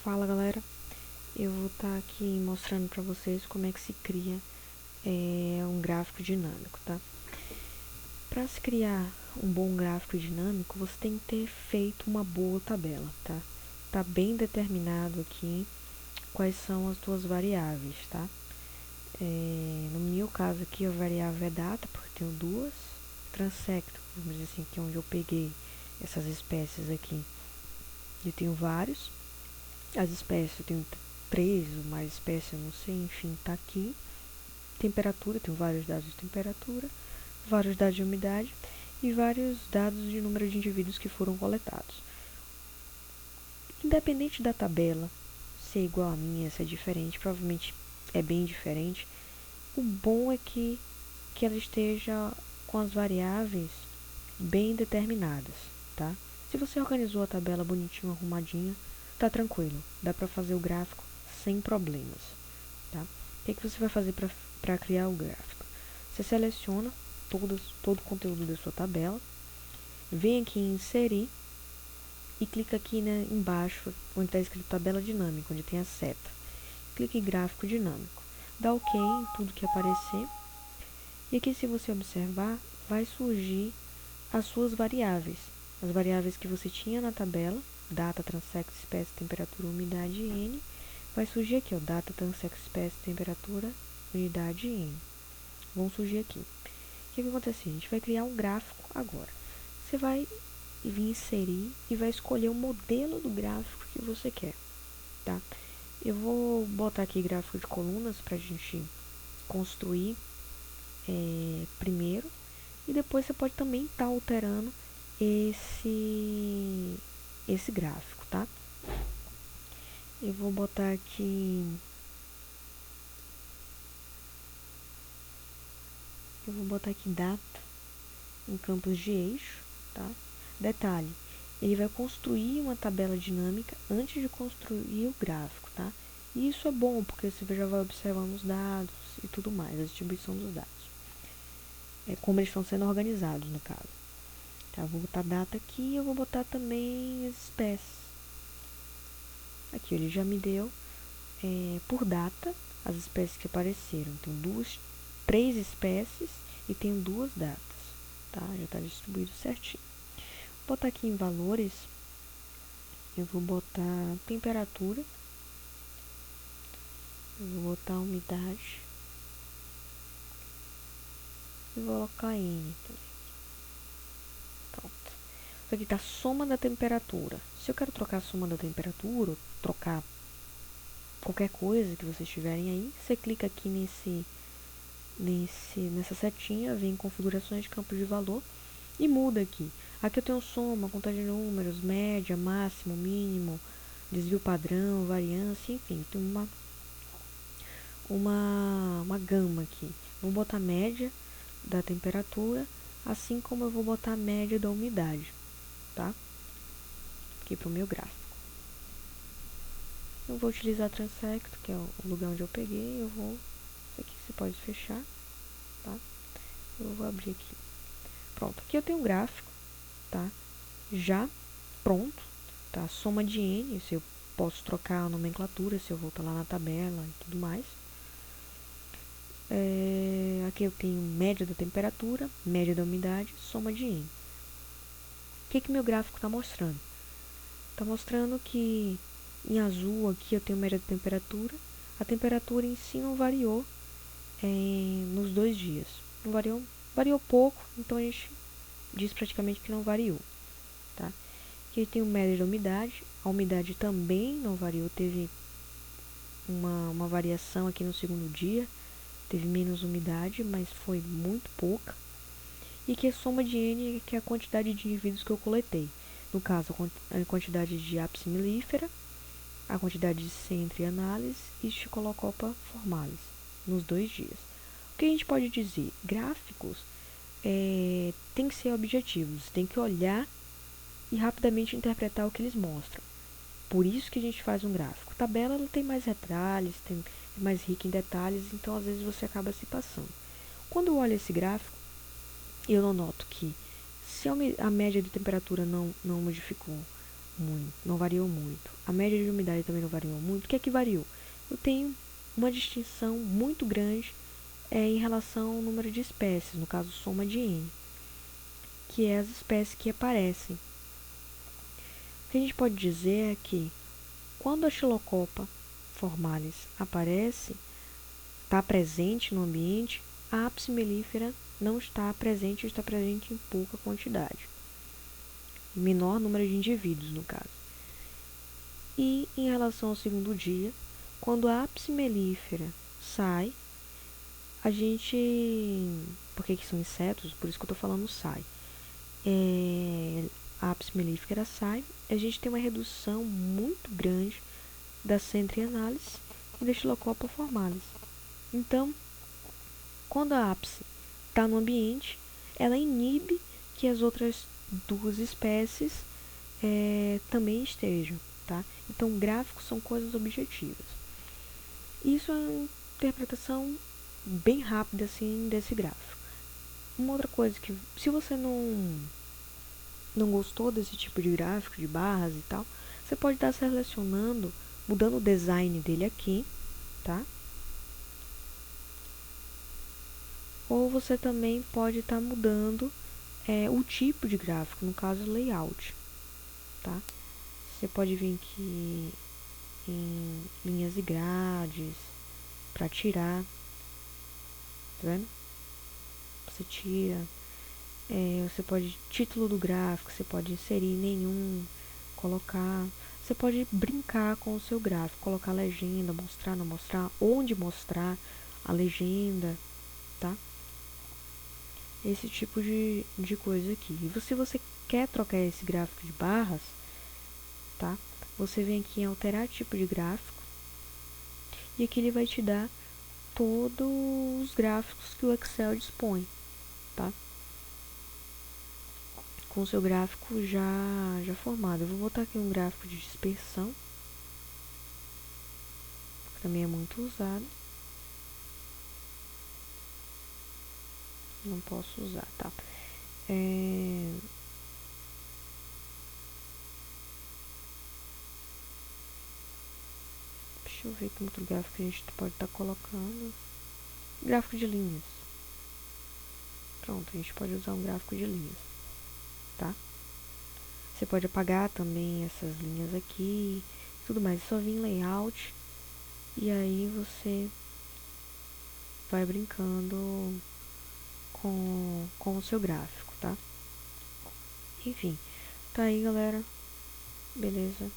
Fala galera, eu vou estar aqui mostrando para vocês como é que se cria um gráfico dinâmico, tá? Para se criar um bom gráfico dinâmico, você tem que ter feito uma boa tabela, tá? Tá bem determinado aqui quais são as tuas variáveis, tá? No meu caso aqui, a variável é data, porque eu tenho duas. Transecto, vamos dizer assim, que é onde eu peguei essas espécies aqui. Eu tenho vários. As espécies, eu tenho 3 ou mais espécies, eu não sei, enfim, tá aqui. Temperatura, eu tenho vários dados de temperatura, vários dados de umidade e vários dados de número de indivíduos que foram coletados. Independente da tabela ser igual à minha, ser diferente, provavelmente é bem diferente, o bom é que ela esteja com as variáveis bem determinadas, tá? Se você organizou a tabela bonitinho, arrumadinha, tá tranquilo, dá para fazer o gráfico sem problemas, tá? O que você vai fazer para criar o gráfico? Você seleciona todo o conteúdo da sua tabela, vem aqui em inserir e clica aqui, né, embaixo, onde está escrito tabela dinâmica, onde tem a seta. Clique em gráfico dinâmico, dá OK em tudo que aparecer, e aqui, se você observar, vai surgir as suas variáveis. As variáveis que você tinha na tabela, data, transecto, espécie, temperatura, umidade e N, vai surgir aqui, ó, data, transecto, espécie, temperatura, unidade e N. Vão surgir aqui. O que vai acontecer? A gente vai criar um gráfico agora. Você vai vir inserir e vai escolher o modelo do gráfico que você quer, tá? Eu vou botar aqui gráfico de colunas para a gente construir primeiro, e depois você pode também estar alterando esse gráfico, tá? Eu vou botar aqui data em campos de eixo, tá? Detalhe, ele vai construir uma tabela dinâmica antes de construir o gráfico, tá? E isso é bom, porque você já vai observando os dados e tudo mais, a distribuição dos dados. Como eles estão sendo organizados, no caso. Tá, eu vou botar data aqui e eu vou botar também as espécies. Aqui ele já me deu por data as espécies que apareceram. Tem 3 espécies e tem 2 datas, tá? Já está distribuído certinho. Vou botar aqui em valores, eu vou botar temperatura, eu vou botar umidade e vou colocar N também. Pronto. Isso aqui tá a soma da temperatura. Se eu quero trocar a soma da temperatura, ou trocar qualquer coisa que vocês tiverem aí, você clica aqui nessa setinha, vem em configurações de campo de valor e muda aqui. Aqui eu tenho soma, contagem de números, média, máximo, mínimo, desvio padrão, variância, enfim, tem uma gama aqui. Vou botar média da temperatura, assim como eu vou botar a média da umidade, tá? Aqui para o meu gráfico. Eu vou utilizar transecto, que é o lugar onde eu peguei. Isso aqui você pode fechar, tá? Eu vou abrir aqui. Pronto, aqui eu tenho um gráfico, tá? Já pronto, tá? Soma de N, se eu posso trocar a nomenclatura, se eu voltar lá na tabela e tudo mais. Aqui eu tenho média da temperatura, média da umidade, soma de N. O que meu gráfico está mostrando? Está mostrando que em azul aqui eu tenho média da temperatura. A temperatura em si não variou nos 2 dias. Não variou pouco, então a gente diz praticamente que não variou, tá? Aqui tem o média da umidade. A umidade também não variou, teve uma variação aqui no segundo dia. Teve menos umidade, mas foi muito pouca. E que a soma de N, que é a quantidade de indivíduos que eu coletei. No caso, a quantidade de Apis mellifera, a quantidade de centro e análise e Sticholocopa formalis, nos 2 dias. O que a gente pode dizer? Gráficos tem que ser objetivos, tem que olhar e rapidamente interpretar o que eles mostram. Por isso que a gente faz um gráfico. Tabela ela tem mais detalhes, é mais rica em detalhes, então às vezes você acaba se passando. Quando eu olho esse gráfico, eu noto que se a média de temperatura não modificou, muito, não variou muito. A média de umidade também não variou muito. O que é que variou? Eu tenho uma distinção muito grande em relação ao número de espécies, no caso soma de N, que é as espécies que aparecem. O que a gente pode dizer é que quando a Xilocopa formalis aparece, está presente no ambiente, a Apis mellifera não está presente ou está presente em pouca quantidade. Menor número de indivíduos, no caso. E em relação ao segundo dia, quando a Apis mellifera sai, a gente... Porque que são insetos, por isso que eu estou falando sai. A Apis mellifera sai, a gente tem uma redução muito grande da centrianálise e da Xilocopa formalis. Então, quando a Apis está no ambiente, ela inibe que as outras duas espécies também estejam, tá? Então, gráficos são coisas objetivas. Isso é uma interpretação bem rápida, assim, desse gráfico. Uma outra coisa que, se você não gostou desse tipo de gráfico, de barras e tal, você pode estar selecionando, mudando o design dele aqui, tá? Ou você também pode estar mudando o tipo de gráfico, no caso layout, tá? Você pode vir aqui em linhas e grades para tirar, tá vendo? Você tira, você pode título do gráfico, você pode inserir nenhum, colocar, você pode brincar com o seu gráfico, colocar legenda, mostrar, não mostrar, onde mostrar a legenda, tá? Esse tipo de coisa aqui. E se você quer trocar esse gráfico de barras, tá? Você vem aqui em alterar tipo de gráfico e aqui ele vai te dar todos os gráficos que o Excel dispõe, tá? Com o seu gráfico já formado. Eu vou botar aqui um gráfico de dispersão, que também é muito usado. Não posso usar, tá? Deixa eu ver que outro gráfico a gente pode estar colocando. Gráfico de linhas. Pronto, a gente pode usar um gráfico de linhas, tá? Você pode apagar também essas linhas aqui, tudo mais. É só vir em layout e aí você vai brincando com o seu gráfico, tá? Enfim, tá aí, galera. Beleza?